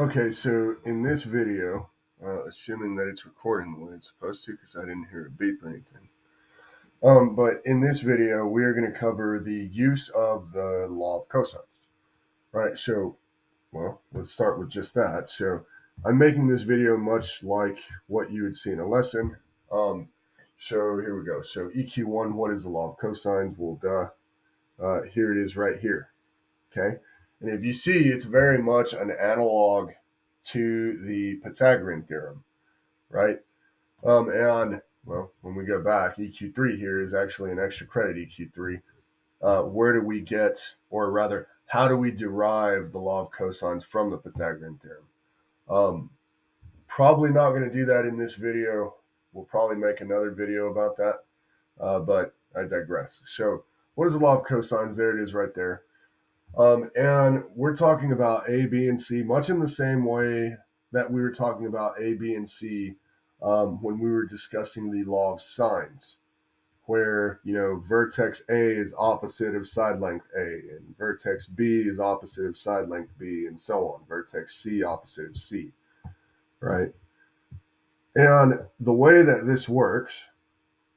Okay, so in this video, assuming that it's recording the way it's supposed to, because I didn't hear a beep or anything. But in this video, we are going to cover the use of the law of cosines, right? So, well, let's start with just that. So, I'm making this video much like what you would see in a lesson. Um, so here we go. So EQ1, what is the law of cosines? Well, duh. Here it is right here. Okay. And if you see, it's very much an analog to the Pythagorean theorem, right? And well, when we go back, EQ3 here is actually an extra credit EQ3. Where do we get, or rather, how do we derive the law of cosines from the Pythagorean theorem? Um, Probably not going to do that in this video. We'll probably make another video about that, but I digress. So, what is the law of cosines? There it is right there. And we're talking about A, B, and C much in the same way that we were talking about A, B, and C when we were discussing the law of sines, where vertex A is opposite of side length A, and vertex B is opposite of side length B, and so on. Vertex C opposite of C, right? And the way that this works,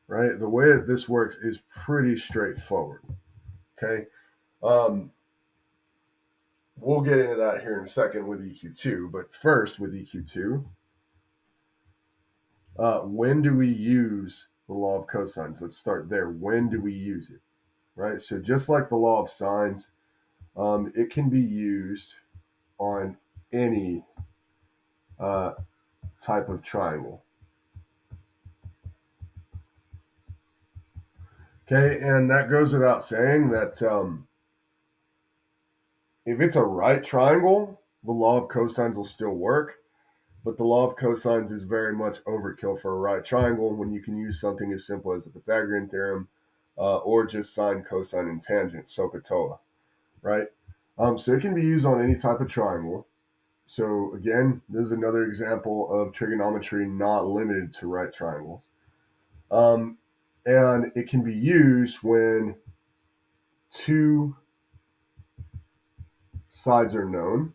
right? The way that this works is pretty straightforward. Okay. Um, We'll get into that here in a second with EQ2, but first with EQ2, when do we use the law of cosines? Let's start there. When do we use it? Right? So just like the law of sines, it can be used on any uh, type of triangle. Okay, and that goes without saying that if it's a right triangle, the law of cosines will still work. But the law of cosines is very much overkill for a right triangle when you can use something as simple as the Pythagorean theorem or just sine, cosine, and tangent, SOHCAHTOA, right? So it can be used on any type of triangle. So again, this is another example of trigonometry not limited to right triangles. Um, and it can be used when two sides are known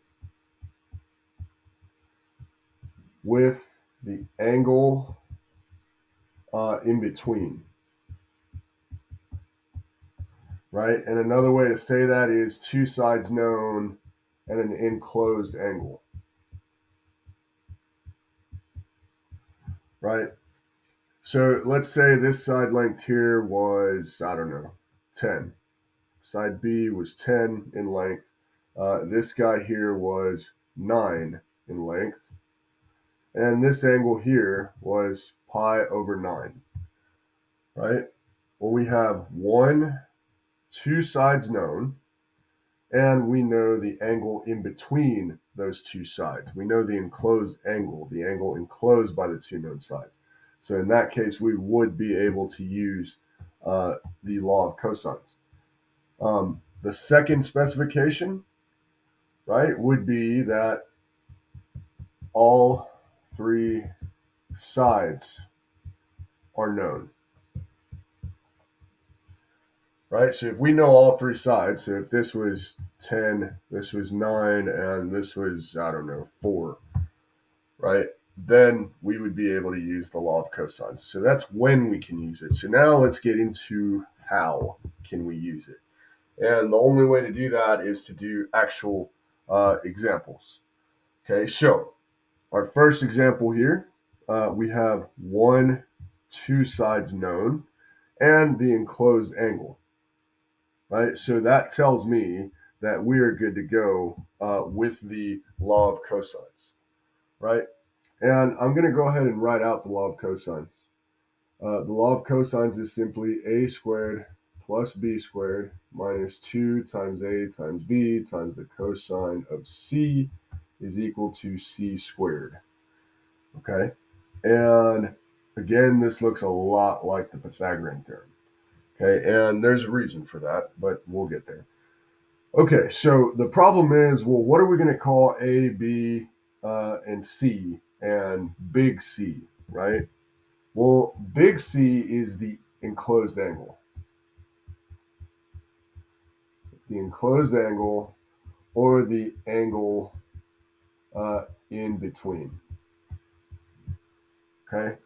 with the angle in between. Right? And another way to say that is two sides known and an enclosed angle, right? So let's say this side length here was, I don't know, 10. Side B was 10 in length. This guy here was 9 in length. And this angle here was pi over 9, right? Well, we have two sides known, and we know the angle in between those two sides. We know the enclosed angle, the angle enclosed by the two known sides. So in that case, we would be able to use the law of cosines. The second specification, right, would be that all three sides are known. Right? So if we know all three sides, so if this was 10, this was 9, and this was, I don't know, 4, right? Then we would be able to use the law of cosines. So that's when we can use it. So now let's get into how can we use it. And the only way to do that is to do actual examples. Okay, so our first example here, we have two sides known, and the enclosed angle, right? So that tells me that we are good to go with the law of cosines, right? And I'm going to go ahead and write out the law of cosines. The law of cosines is simply a squared plus b squared minus 2 times a times b times the cosine of c is equal to c squared. Okay? And again, this looks a lot like the Pythagorean theorem. Okay? And there's a reason for that, but we'll get there. Okay, so the problem is, well, what are we going to call A, B, and C and big C, right? Well, big C is the enclosed angle. The enclosed angle or the angle in between. Okay,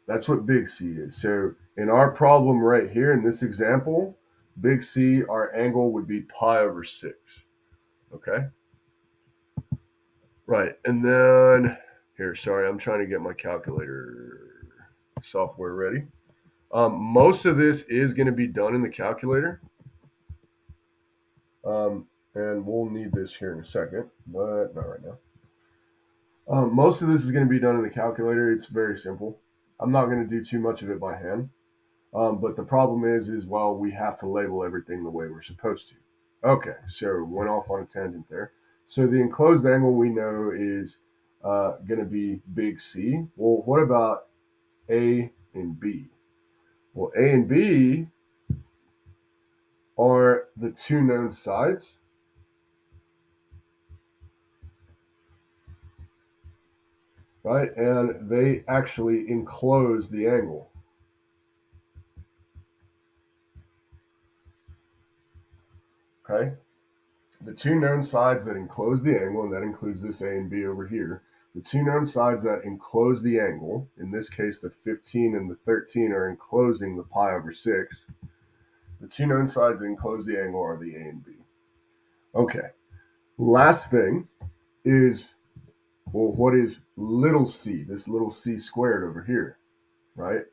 that's what big C is. So in our problem right here in this example, big C, our angle would be pi over 6. Okay, right. And then here, sorry, I'm trying to get my calculator software ready. Most of this is going to be done in the calculator. And we'll need this here in a second, but not right now. Most of this is going to be done in the calculator. It's very simple. I'm not going to do too much of it by hand. But the problem is well, we have to label everything the way we're supposed to. Okay, so went off on a tangent there. So the enclosed angle we know is going to be big C. Well, what about A and B? Well, A and B are the two known sides. Right? And they actually enclose the angle. Okay? The two known sides that enclose the angle, and that includes this A and B over here, the two known sides that enclose the angle, in this case the 15 and the 13 are enclosing the pi over 6. The two known sides that enclose the angle are the A and B. Okay. Last thing is, well, what is little c? This little c squared over here, right?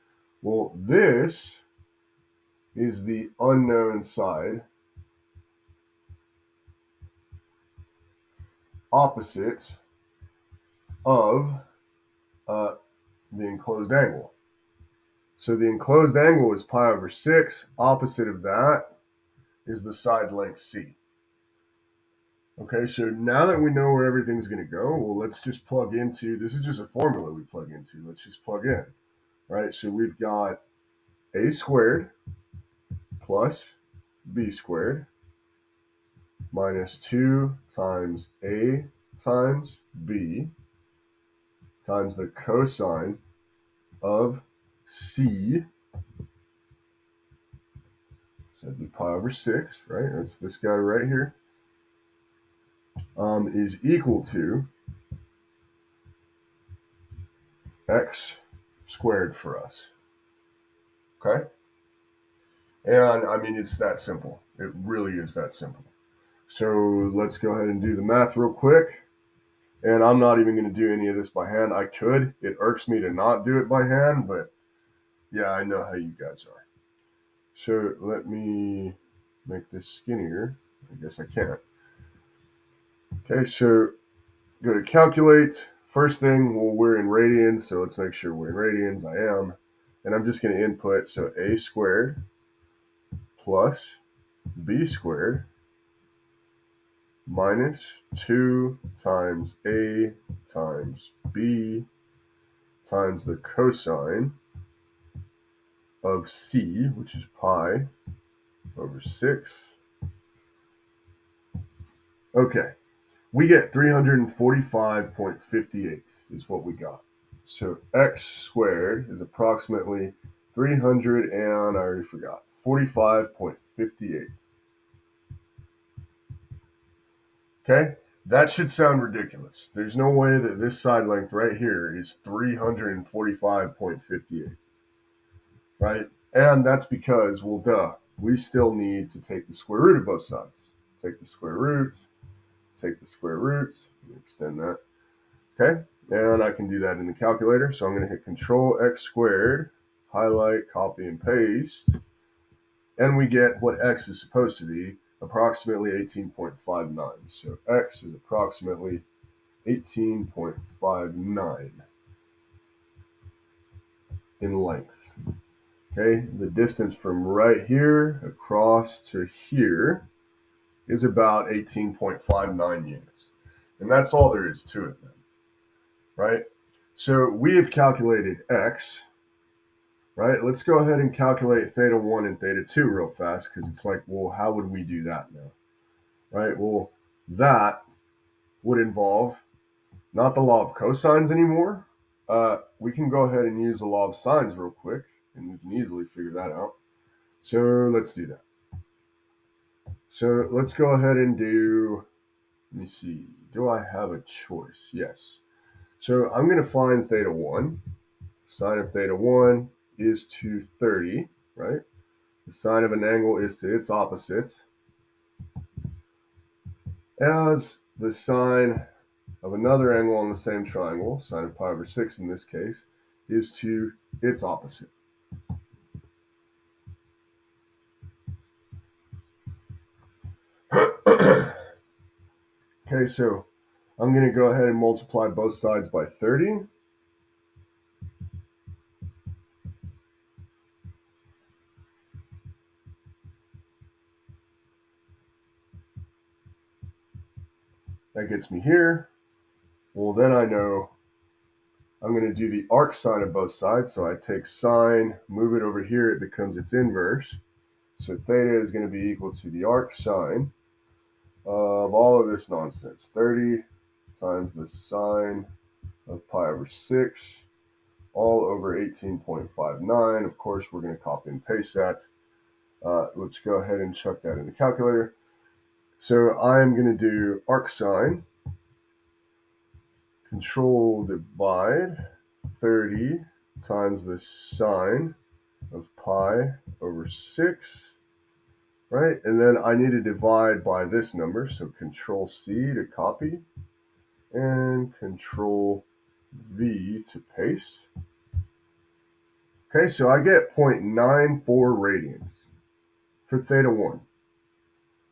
Well, this is the unknown side opposite of uh, the enclosed angle. So the enclosed angle is pi over 6. Opposite of that is the side length c. Okay, so now that we know where everything's going to go, well, let's just plug into, this is just a formula we plug into. Let's just plug in, right? So we've got a squared plus b squared minus 2 times a times b times the cosine of c. So that'd be pi over 6, right? That's this guy right here. Is equal to x squared for us. Okay? And I mean, it's that simple. It really is that simple. So let's go ahead and do the math real quick. And I'm not even going to do any of this by hand. I could. It irks me to not do it by hand, but yeah, I know how you guys are. So let me make this skinnier. I guess I can't. Okay, so go to calculate. First thing, well, we're in radians, so let's make sure we're in radians. I am. And I'm just going to input, so a squared plus b squared minus 2 times a times b times the cosine of c, which is pi over 6. Okay, we get 345.58 is what we got. So x squared is approximately 300 and I already forgot, 45.58. Okay, that should sound ridiculous. There's no way that this side length right here is 345.58, right? And that's because, well, duh, we still need to take the square root of both sides. Take the square root, take the square root, extend that. Okay, and I can do that in the calculator. So I'm going to hit Control X squared, highlight, copy, and paste. And we get what x is supposed to be, approximately 18.59. So x is approximately 18.59 in length. Okay, the distance from right here across to here is about 18.59 units. And that's all there is to it then, right? So we have calculated x, right? Let's go ahead and calculate theta 1 and theta 2 real fast because it's like, well, how would we do that now? Right? Well, that would involve not the law of cosines anymore. We can go ahead and use the law of sines real quick, and we can easily figure that out. So let's do that. So let's go ahead and do Let me see. Do I have a choice? Yes. So I'm going to find theta 1. Sine of theta 1 is to 30, right? The sine of an angle is to its opposite, as the sine of another angle on the same triangle, sine of pi over 6 in this case, is to its opposite. Okay, so I'm going to go ahead and multiply both sides by 30. That gets me here. Well, then I know I'm going to do the arc sine of both sides. So I take sine, move it over here, it becomes its inverse. So theta is going to be equal to the arc sine of all of this nonsense. 30 times the sine of pi over 6, all over 18.59. Of course, we're going to copy and paste that. Let's go ahead and chuck that in the calculator. So I'm going to do arc sine, control divide, 30 times the sine of pi over 6, right? And then I need to divide by this number, so control C to copy and control V to paste. Okay, so I get 0.94 radians for theta 1.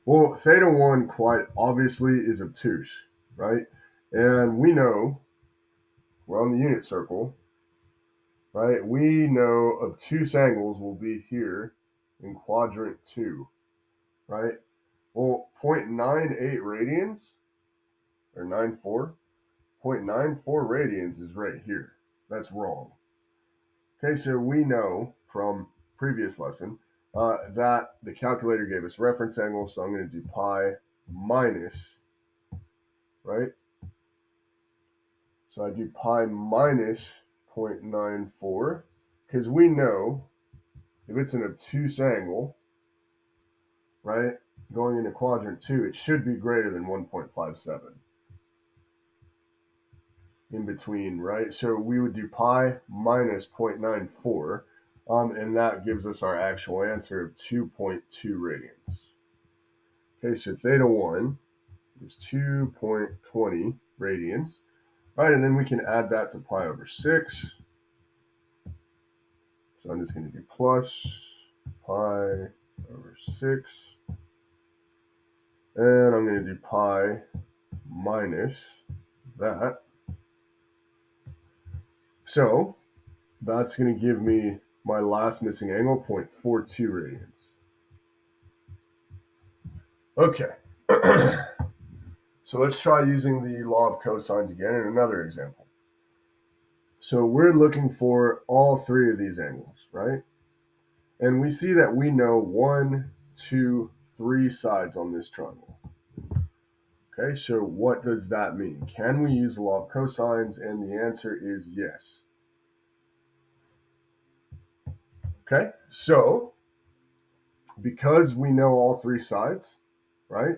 Well, theta 1 quite obviously is obtuse, right? And we know, we're on the unit circle, right? We know obtuse angles will be here in quadrant 2, right? Well, 0.98 radians, or 94, 0.94 radians is right here. That's wrong. Okay, so we know from previous lesson that the calculator gave us reference angles, so I'm going to do pi minus, right? So I do pi minus 0.94, because we know if it's an obtuse angle, right, going into quadrant 2, it should be greater than 1.57 in between, right? So we would do pi minus 0.94, and that gives us our actual answer of 2.2 radians. Okay, so theta 1 is 2.20 radians, right? And then we can add that to pi over 6. So I'm just going to do plus pi over 6. And I'm going to do pi minus that. So that's going to give me my last missing angle, 0.42 radians. Okay. So let's try using the law of cosines again in another example. So we're looking for all three of these angles, right? And we see that we know 1, 2, 3 sides on this triangle. Okay, so what does that mean? Can we use the law of cosines? And the answer is yes. Okay, so because we know all three sides, right,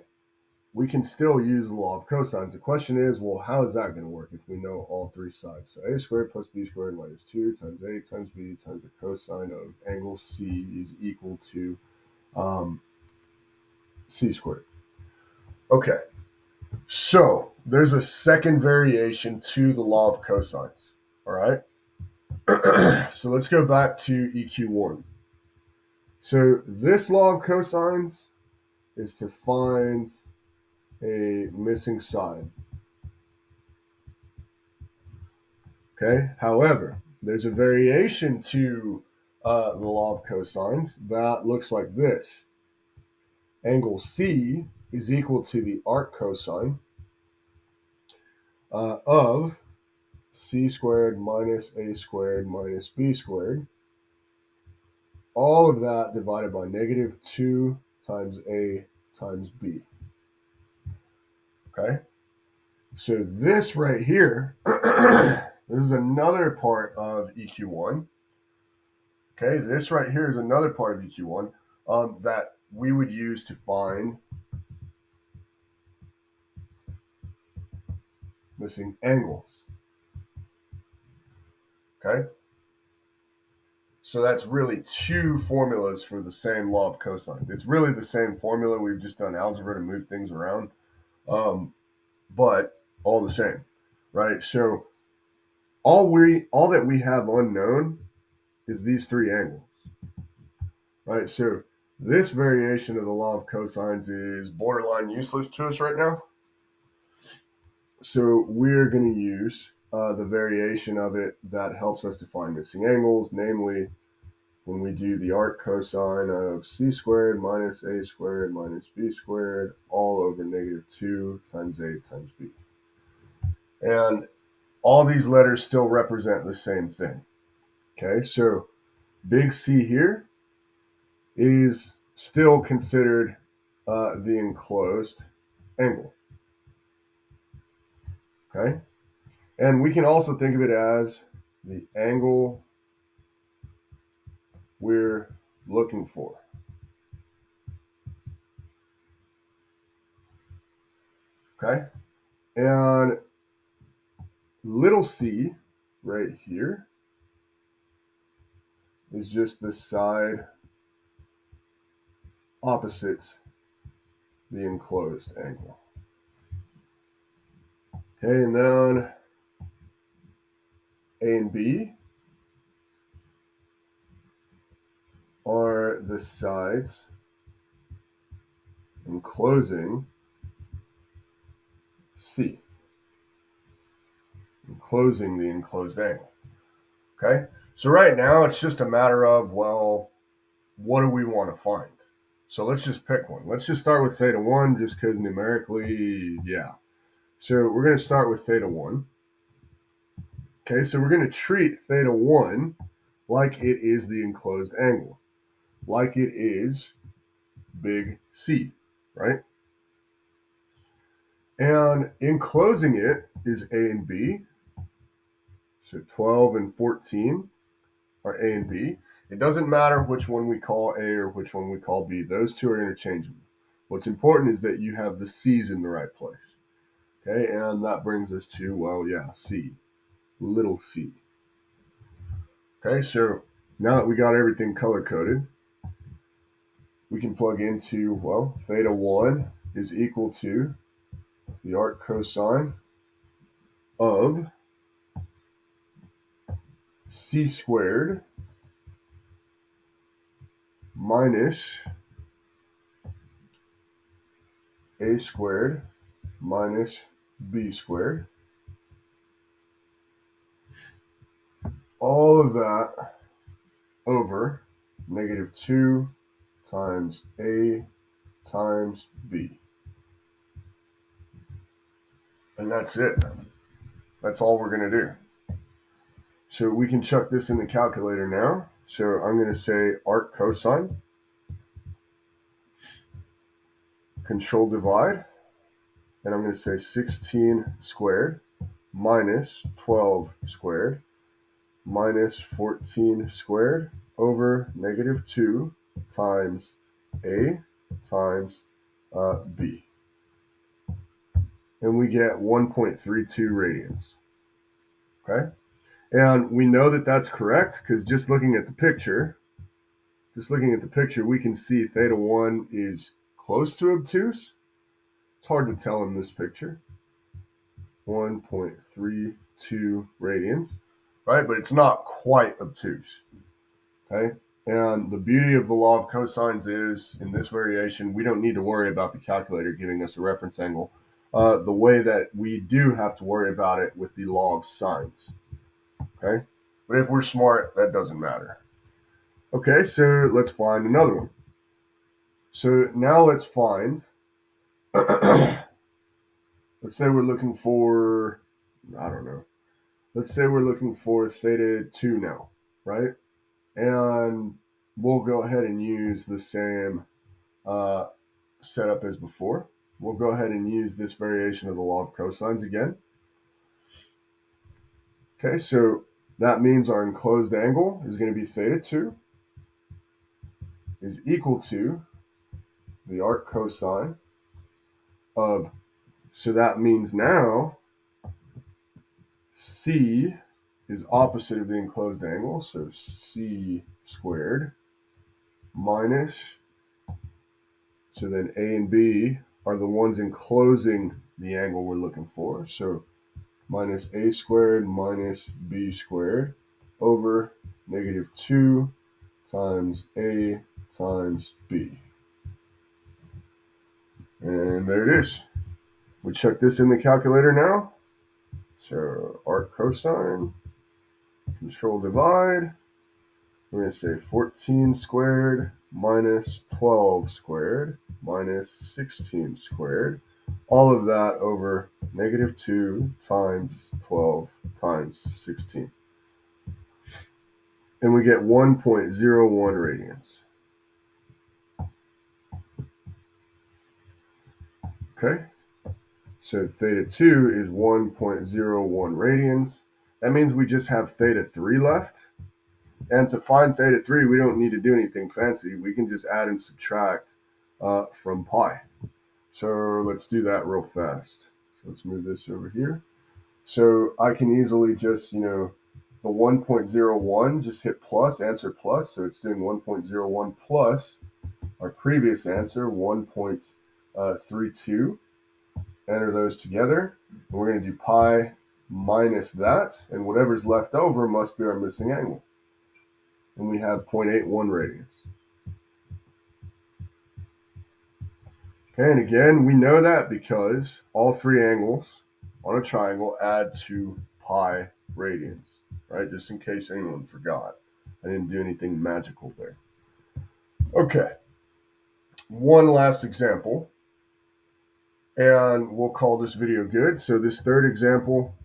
we can still use the law of cosines. The question is, well, how is that going to work if we know all three sides? So a squared plus b squared minus 2 times a times b times the cosine of angle C is equal to c squared. Okay, so there's a second variation to the law of cosines, all right? So let's go back to EQ1. So this law of cosines is to find a missing side. Okay. However, there's a variation to the law of cosines that looks like this. Angle C is equal to the arc cosine of c squared minus a squared minus b squared. All of that divided by negative 2 times a times b. Okay. So this right here, this is another part of EQ1. Okay, this right here is another part of EQ1 that we would use to find missing angles. Okay? So that's really two formulas for the same law of cosines. It's really the same formula. We've just done algebra to move things around, but all the same, right? So all that we have unknown is these three angles, right? So this variation of the law of cosines is borderline useless to us right now. So we're going to use the variation of it that helps us to find missing angles, namely when we do the arc cosine of c squared minus a squared minus b squared all over -2 times a times b. And all these letters still represent the same thing. Okay, so big C here is still considered the enclosed angle. Okay, and we can also think of it as the angle we're looking for. Okay, and little c right here is just the side opposite the enclosed angle. Okay, and then A and B are the sides enclosing C, enclosing the enclosed angle. Okay, so right now it's just a matter of, well, what do we want to find? So let's just pick one. Let's just start with theta 1 just because numerically, yeah. So we're going to start with theta 1. Okay, so we're going to treat theta 1 like it is the enclosed angle, like it is big C, right? And enclosing it is A and B. So 12 and 14 are A and B. It doesn't matter which one we call A or which one we call B. Those two are interchangeable. What's important is that you have the C's in the right place. Okay, and that brings us to, well, yeah, C, little c. Okay, so now that we got everything color coded, we can plug into, well, theta 1 is equal to the arc cosine of c squared minus a squared minus b squared. All of that over -2 times a times b. And that's it. That's all we're going to do. So we can chuck this in the calculator now. So I'm going to say arc cosine, control divide, and I'm going to say 16 squared minus 12 squared minus 14 squared over -2 times a times b. And we get 1.32 radians. Okay? And we know that that's correct because just looking at the picture, we can see theta 1 is close to obtuse. It's hard to tell in this picture. 1.32 radians, right? But it's not quite obtuse. Okay? And the beauty of the law of cosines is, in this variation, we don't need to worry about the calculator giving us a reference angle the way that we do have to worry about it with the law of sines. Okay? But if we're smart, that doesn't matter. Okay, so let's find another one. So now let's find, let's say we're looking for, I don't know, let's say we're looking for theta 2 now, right? And we'll go ahead and use the same setup as before. We'll go ahead and use this variation of the law of cosines again. Okay, so that means our enclosed angle is going to be theta 2 is equal to the arc cosine of, so that means now C is opposite of the enclosed angle, so C squared minus, so then A and B are the ones enclosing the angle we're looking for, so minus A squared minus B squared over negative 2 times A times B. And there it is. We check this in the calculator now. So arc cosine, control divide. We're going to say 14 squared minus 12 squared minus 16 squared. All of that over negative 2 times 12 times 16. And we get 1.01 radians. Okay? So theta 2 is 1.01 radians. That means we just have theta 3 left. And to find theta 3, we don't need to do anything fancy. We can just add and subtract from pi. So let's do that real fast. So let's move this over here. So I can easily just, the 1.01, just hit plus, answer plus. So it's doing 1.01 plus our previous answer, 1.32. Enter those together. And we're going to do pi minus that. And whatever's left over must be our missing angle. And we have 0.81 radians. Okay, and again, we know that because all three angles on a triangle add to pi radians, right? Just in case anyone forgot. I didn't do anything magical there. Okay, one last example, and we'll call this video good. So this third example,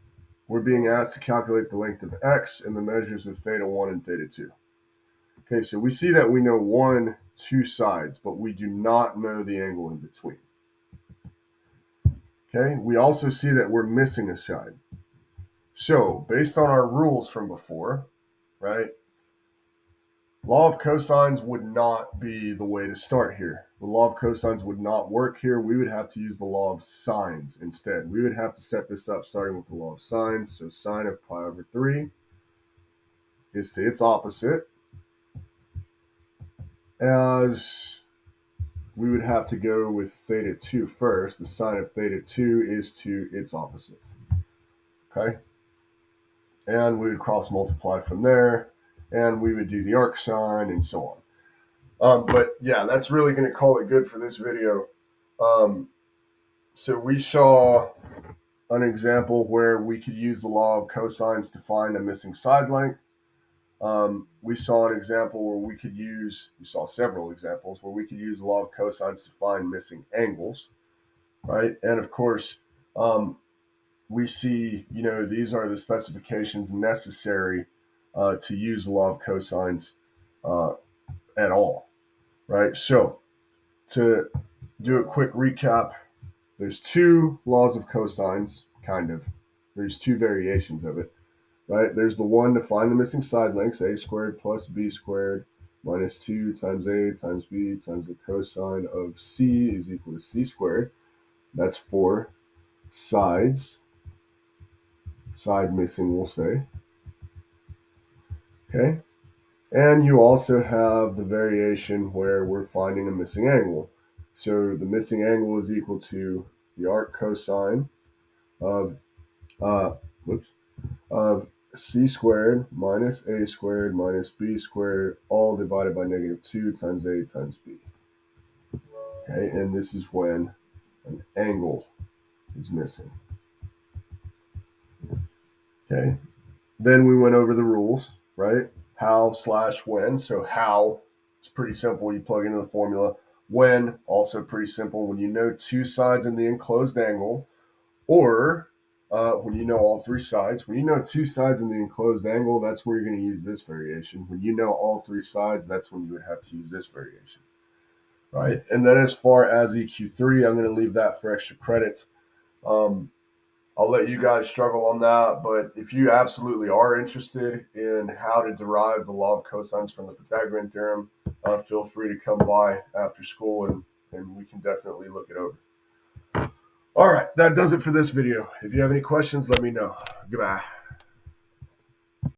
we're being asked to calculate the length of x and the measures of theta 1 and theta 2. Okay, so we see that we know two sides, but we do not know the angle in between. Okay, we also see that we're missing a side. So, based on our rules from before, right, law of cosines would not be the way to start here. The law of cosines would not work here. We would have to use the law of sines instead. We would have to set this up starting with the law of sines. So, sine of pi over 3 is to its opposite, as we would have to go with theta 2 first. The sine of theta 2 is to its opposite. Okay? And we would cross multiply from there, and we would do the arc sine and so on. But yeah, that's really going to call it good for this video. So we saw an example where we could use the law of cosines to find a missing side length. We saw an example where we saw several examples where we could use the law of cosines to find missing angles, right? And of course, we see, these are the specifications necessary to use the law of cosines at all, right? So to do a quick recap, there's two laws of cosines, kind of. There's two variations of it, right? There's the one to find the missing side lengths, a squared plus b squared minus 2 times a times b times the cosine of c is equal to c squared. That's for sides. Side missing, we'll say. Okay. And you also have the variation where we're finding a missing angle. So the missing angle is equal to the arc cosine of of c squared minus a squared minus b squared, all divided by negative 2 times a times b. Okay, and this is when an angle is missing. Okay, then we went over the rules, right? How/when. So how, it's pretty simple. You plug into the formula. When, also pretty simple. When you know two sides in the enclosed angle, or when you know all three sides. When you know two sides in the enclosed angle, that's where you're going to use this variation. When you know all three sides, that's when you would have to use this variation, right? And then as far as EQ3, I'm going to leave that for extra credit. I'll let you guys struggle on that, but if you absolutely are interested in how to derive the law of cosines from the Pythagorean theorem, feel free to come by after school and we can definitely look it over. All right, that does it for this video. If you have any questions, let me know. Goodbye.